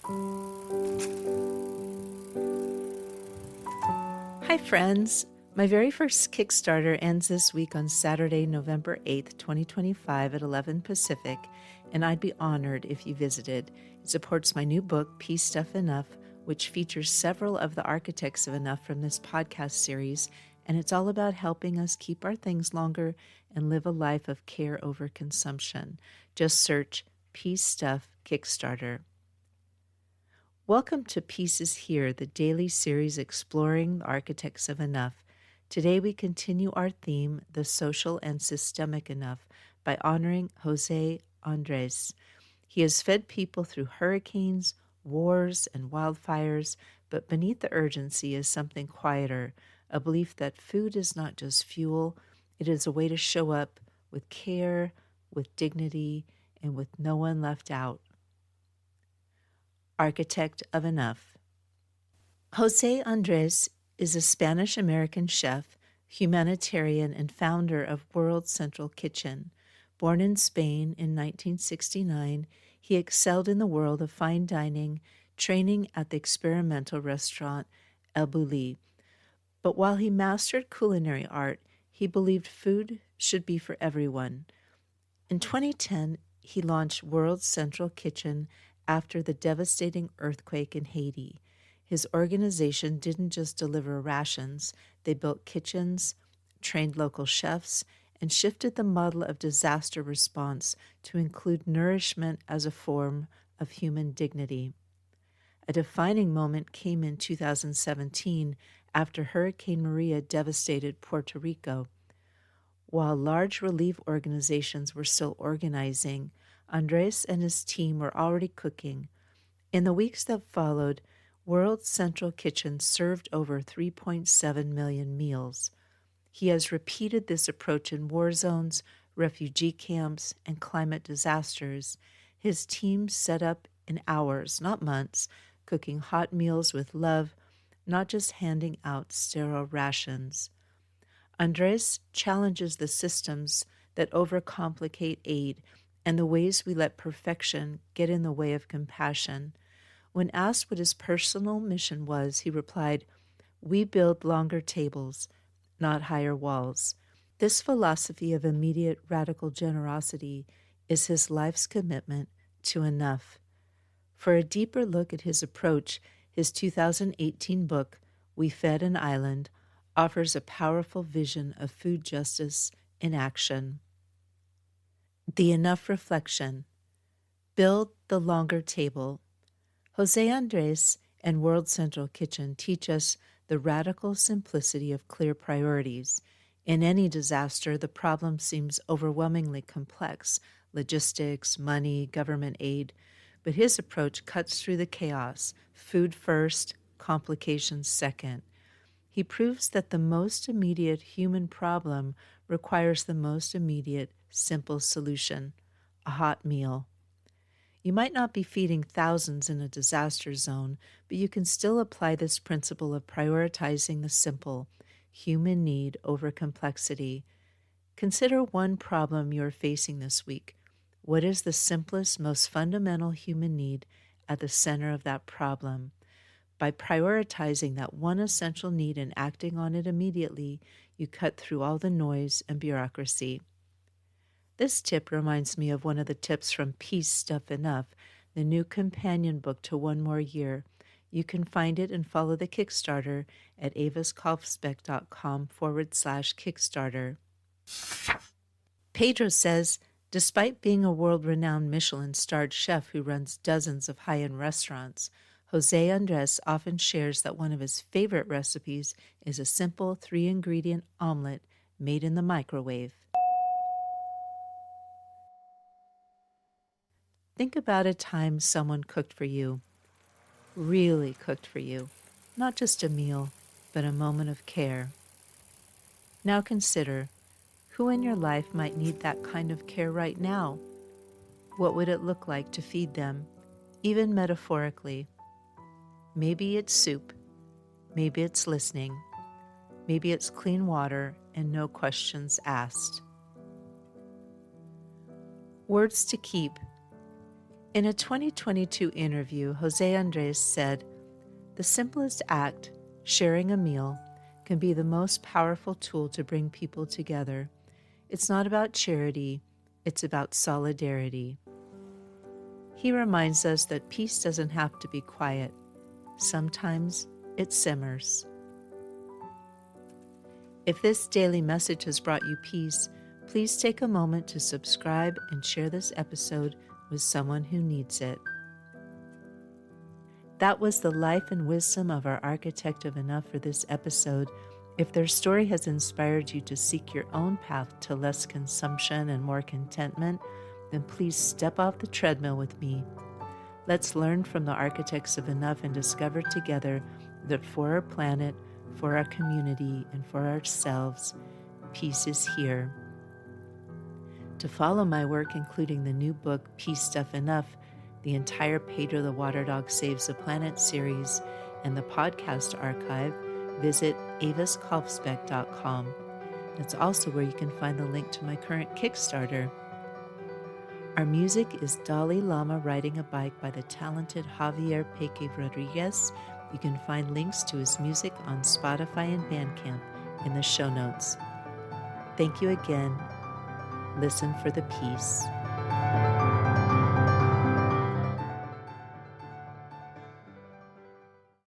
Hi, friends. My very first Kickstarter ends this week on Saturday, November 8th, 2025 at 11 Pacific, and I'd be honored if you visited. It supports my new book, Peace Stuff Enough, which features several of the architects of enough from this podcast series, and it's all about helping us keep our things longer and live a life of care over consumption. Just search Peace Stuff Kickstarter. Welcome to Pieces Here, the daily series exploring the architects of enough. Today we continue our theme, the social and systemic enough, by honoring José Andrés. He has fed people through hurricanes, wars, and wildfires, but beneath the urgency is something quieter, a belief that food is not just fuel, it is a way to show up with care, with dignity, and with no one left out. Architect of Enough. José Andrés is a Spanish-American chef, humanitarian, and founder of World Central Kitchen. Born in Spain in 1969, he excelled in the world of fine dining, training at the experimental restaurant El Bulli. But while he mastered culinary art, he believed food should be for everyone. In 2010, he launched World Central Kitchen after the devastating earthquake in Haiti. His organization didn't just deliver rations, they built kitchens, trained local chefs, and shifted the model of disaster response to include nourishment as a form of human dignity. A defining moment came in 2017 after Hurricane Maria devastated Puerto Rico. While large relief organizations were still organizing, Andrés and his team were already cooking. In the weeks that followed, World Central Kitchen served over 3.7 million meals. He has repeated this approach in war zones, refugee camps, and climate disasters. His team set up in hours, not months, cooking hot meals with love, not just handing out sterile rations. Andrés challenges the systems that overcomplicate aid and the ways we let perfection get in the way of compassion. When asked what his personal mission was, he replied, "We build longer tables, not higher walls." This philosophy of immediate radical generosity is his life's commitment to enough. For a deeper look at his approach, his 2018 book, We Fed an Island, offers a powerful vision of food justice in action. The Enough Reflection. Build the longer table. José Andrés and World Central Kitchen teach us the radical simplicity of clear priorities. In any disaster, the problem seems overwhelmingly complex: logistics, money, government aid. But his approach cuts through the chaos: food first, complications second. He proves that the most immediate human problem requires the most immediate, simple solution: a hot meal. You might not be feeding thousands in a disaster zone, but you can still apply this principle of prioritizing the simple, human need over complexity. Consider one problem you are facing this week. What is the simplest, most fundamental human need at the center of that problem? By prioritizing that one essential need and acting on it immediately, you cut through all the noise and bureaucracy. This tip reminds me of one of the tips from Peace Stuff Enough, the new companion book to One More Year. You can find it and follow the Kickstarter at avaskalfsbeck.com/Kickstarter. Pedro says, despite being a world-renowned Michelin-starred chef who runs dozens of high-end restaurants, José Andrés often shares that one of his favorite recipes is a simple 3-ingredient omelet made in the microwave. Think about a time someone cooked for you, really cooked for you, not just a meal, but a moment of care. Now consider, who in your life might need that kind of care right now? What would it look like to feed them, even metaphorically? Maybe it's soup, maybe it's listening, maybe it's clean water and no questions asked. Words to keep. In a 2022 interview, José Andrés said, "The simplest act, sharing a meal, can be the most powerful tool to bring people together. It's not about charity, it's about solidarity." He reminds us that peace doesn't have to be quiet. Sometimes it simmers. If this daily message has brought you peace, please take a moment to subscribe and share this episode with someone who needs it. That was the life and wisdom of our architect of enough for this episode. If their story has inspired you to seek your own path to less consumption and more contentment, then please step off the treadmill with me. Let's learn from the architects of enough and discover together that for our planet, for our community, and for ourselves, peace is here. To follow my work, including the new book, Peace Stuff Enough, the entire Pedro the Water Dog Saves the Planet series, and the podcast archive, visit avaskalfsbeck.com. That's also where you can find the link to my current Kickstarter. Our music is Dalai Lama Riding a Bike by the talented Javier Peque Rodriguez. You can find links to his music on Spotify and Bandcamp in the show notes. Thank you again. Listen for the peace.